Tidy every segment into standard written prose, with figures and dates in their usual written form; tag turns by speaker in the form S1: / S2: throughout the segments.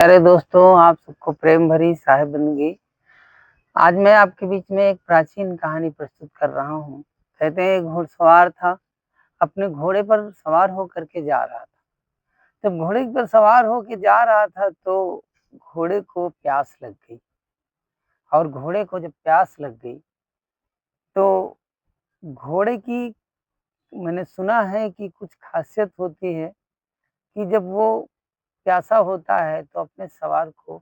S1: प्यारे दोस्तों, आप सबको प्रेम भरी साहिबंदगी। आज मैं आपके बीच में एक प्राचीन कहानी प्रस्तुत कर रहा हूँ। कहते हैं एक घुड़सवार था, अपने घोड़े पर सवार होकर के जा रहा था। जब घोड़े पर सवार होके जा रहा था तो घोड़े को प्यास लग गई और घोड़े को जब प्यास लग गई तो घोड़े की मैंने सुना है कि कुछ खासियत होती है कि जब वो प्यासा होता है तो अपने सवार को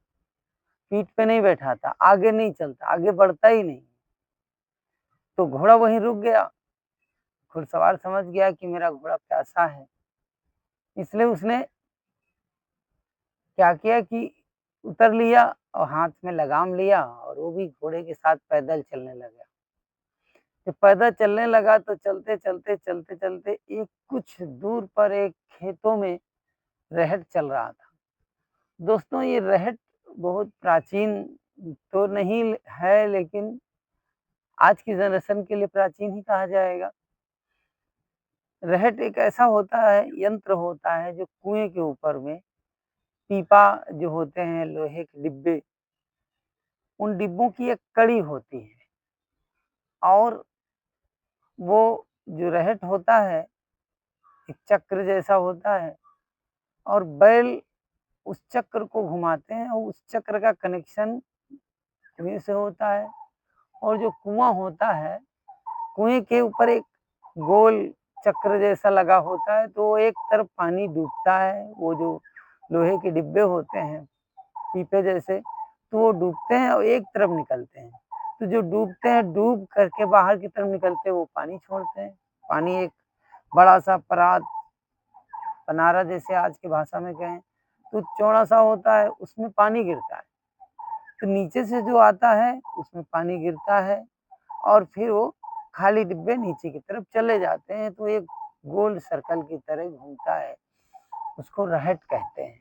S1: पीठ पे नहीं बैठाता, आगे नहीं चलता, आगे बढ़ता ही नहीं। तो घोड़ा वहीं रुक गया। घुड़सवार समझ गया कि मेरा घोड़ा प्यासा है, इसलिए उसने क्या किया कि उतर लिया और हाथ में लगाम लिया और वो भी घोड़े के साथ पैदल चलने लगा। जब पैदल चलने लगा तो चलते-चलते एक कुछ दूर पर एक खेतों में रहट चल रहा था। दोस्तों, ये रहट बहुत प्राचीन तो नहीं है, लेकिन आज की जनरेशन के लिए प्राचीन ही कहा जाएगा। रहट एक ऐसा होता है, यंत्र होता है जो कुएं के ऊपर में पीपा जो होते हैं, लोहे के डिब्बे, उन डिब्बों की एक कड़ी होती है और वो जो रहट होता है एक चक्र जैसा होता है और बैल उस चक्र को घुमाते हैं और उस चक्र का कनेक्शन कुएं से होता है। और जो कुआं होता है, कुएं के ऊपर एक गोल चक्र जैसा लगा होता है, तो एक तरफ पानी डूबता है, वो जो लोहे के डिब्बे होते हैं पीपे जैसे, तो वो डूबते हैं और एक तरफ निकलते हैं। तो जो डूबते हैं, डूब करके बाहर की तरफ निकलते हैं, वो पानी छोड़ते हैं। पानी एक बड़ा सा परात, पनारा जैसे आज की भाषा में कहें तो चौड़ा सा होता है, उसमें पानी गिरता है। तो नीचे से जो आता है उसमें पानी गिरता है और फिर वो खाली डिब्बे नीचे की तरफ चले जाते हैं, तो एक गोल सर्कल की तरह घूमता है, उसको रहट कहते हैं।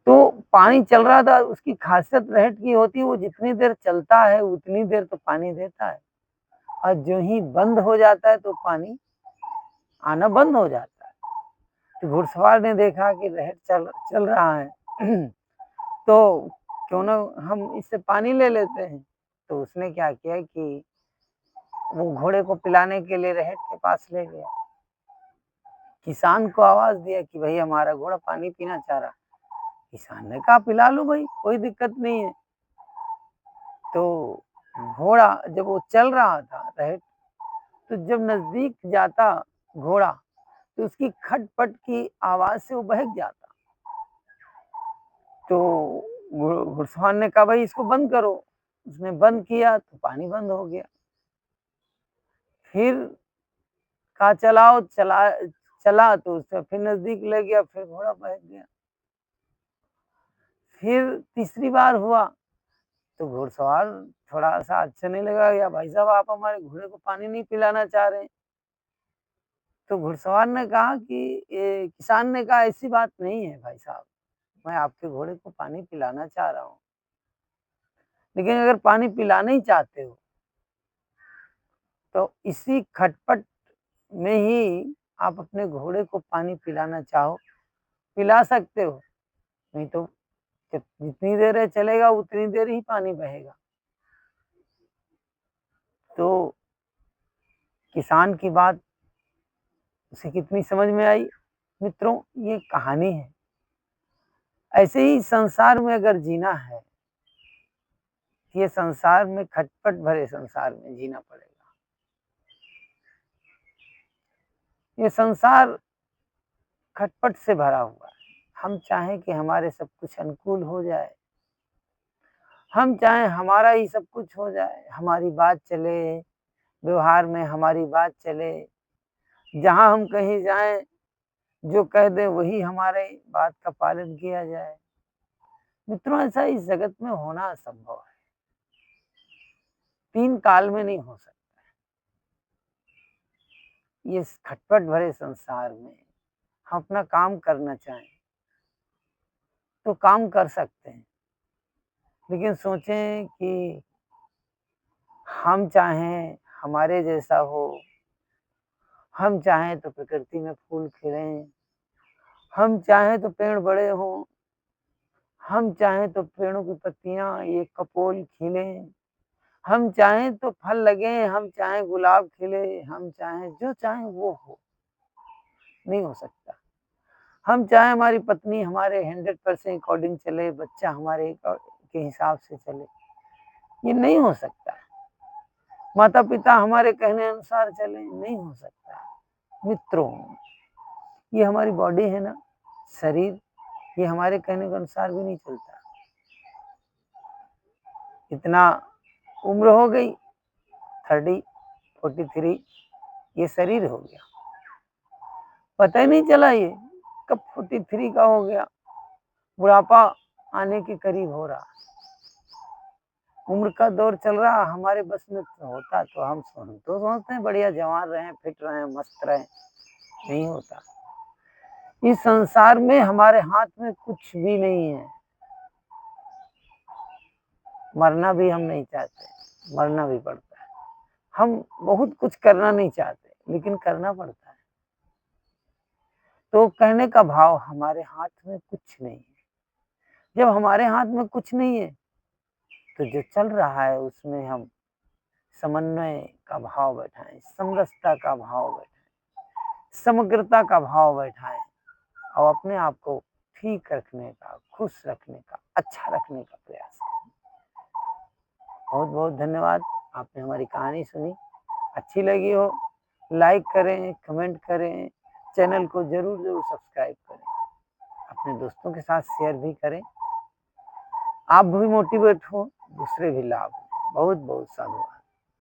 S1: तो पानी चल रहा था, उसकी खासियत रहट की होती है, वो जितनी देर चलता है उतनी देर तो पानी देता है और जो ही बंद हो जाता है तो पानी आना बंद हो जाता है। तो घुड़सवार ने देखा कि रहट चल चल रहा है तो क्यों ना हम इससे पानी ले लेते हैं। तो उसने क्या किया कि वो घोड़े को पिलाने के लिए रहट के पास ले गया। किसान को आवाज दिया कि भाई हमारा घोड़ा पानी पीना चाह रहा। किसान ने कहा पिला लो भाई, कोई दिक्कत नहीं है। तो घोड़ा जब वो चल रहा था रहट, तो जब नजदीक जाता घोड़ा तो उसकी खटपट की आवाज से वो बहक जाता। तो घुड़सवार ने कहा भाई इसको बंद करो। उसने बंद किया तो पानी बंद हो गया। फिर कहा चलाओ, चला तो उससे फिर नजदीक ले गया, फिर घोड़ा बहक गया। फिर तीसरी बार हुआ तो घुड़सवार थोड़ा सा अच्छा नहीं लगा, या भाई साहब आप हमारे घोड़े को पानी नहीं पिलाना चाह रहे। तो घुड़सवार ने कहा कि किसान ने कहा ऐसी बात नहीं है भाई साहब, मैं आपके घोड़े को पानी पिलाना चाह रहा हूँ, लेकिन अगर पानी पिलाना ही चाहते हो तो इसी खटपट में ही आप अपने घोड़े को पानी पिलाना चाहो पिला सकते हो, नहीं तो जब जितनी देर है चलेगा उतनी देर ही पानी बहेगा। तो किसान की बात उसे कितनी समझ में आई। मित्रों, ये कहानी है। ऐसे ही संसार में अगर जीना है, ये संसार में खटपट भरे संसार में जीना पड़ेगा। ये संसार खटपट से भरा हुआ है। हम चाहें कि हमारे सब कुछ अनुकूल हो जाए, हम चाहें हमारा ही सब कुछ हो जाए, हमारी बात चले, व्यवहार में हमारी बात चले, जहाँ हम कहीं जाएं जो कह दे वही हमारे बात का पालन किया जाए। मित्रों, ऐसा इस जगत में होना असंभव है, 3 काल में नहीं हो सकता। ये इस खटपट भरे संसार में हम अपना काम करना चाहें तो काम कर सकते हैं, लेकिन सोचें कि हम चाहें हमारे जैसा हो, हम चाहें तो प्रकृति में फूल खिलें, हम चाहें तो पेड़ बड़े हों, हम चाहें तो पेड़ों की पत्तियां ये कपोल खिले, हम चाहें तो फल लगे, हम चाहें गुलाब खिले, हम चाहें जो चाहें वो हो, नहीं हो सकता। हम चाहें हमारी पत्नी हमारे 100% अकॉर्डिंग चले, बच्चा हमारे के हिसाब से चले, ये नहीं हो सकता। माता पिता हमारे कहने अनुसार चले, नहीं हो सकता। मित्रों, ये हमारी बॉडी है ना, शरीर, ये हमारे कहने के अनुसार भी नहीं चलता। इतना उम्र हो गई, 30, 43, ये शरीर हो गया, पता ही नहीं चला ये कब 43 का हो गया, बुढ़ापा आने के करीब हो रहा। उम्र का दौर चल रहा, हमारे बस में तो होता तो हम तो सोचते हैं बढ़िया जवान रहें, फिट रहें, मस्त रहें, नहीं होता। इस संसार में हमारे हाथ में कुछ भी नहीं है। मरना भी हम नहीं चाहते, मरना भी पड़ता है। हम बहुत कुछ करना नहीं चाहते, लेकिन करना पड़ता है। तो कहने का भाव, हमारे हाथ में कुछ नहीं है। जब हमारे हाथ में कुछ नहीं है, तो जो चल रहा है उसमें हम समन्वय का भाव बैठाएं, समरसता का भाव बैठाएं, समग्रता का भाव बैठाएं और अपने आप को ठीक रखने का, खुश रखने का, अच्छा रखने का प्रयास करें। बहुत बहुत धन्यवाद। आपने हमारी कहानी सुनी, अच्छी लगी हो लाइक करें, कमेंट करें, चैनल को जरूर जरूर सब्सक्राइब करें, अपने दोस्तों के साथ शेयर भी करें। आप भी मोटिवेट हो, दूसरे भी लाभ। बहुत बहुत साधुवाद।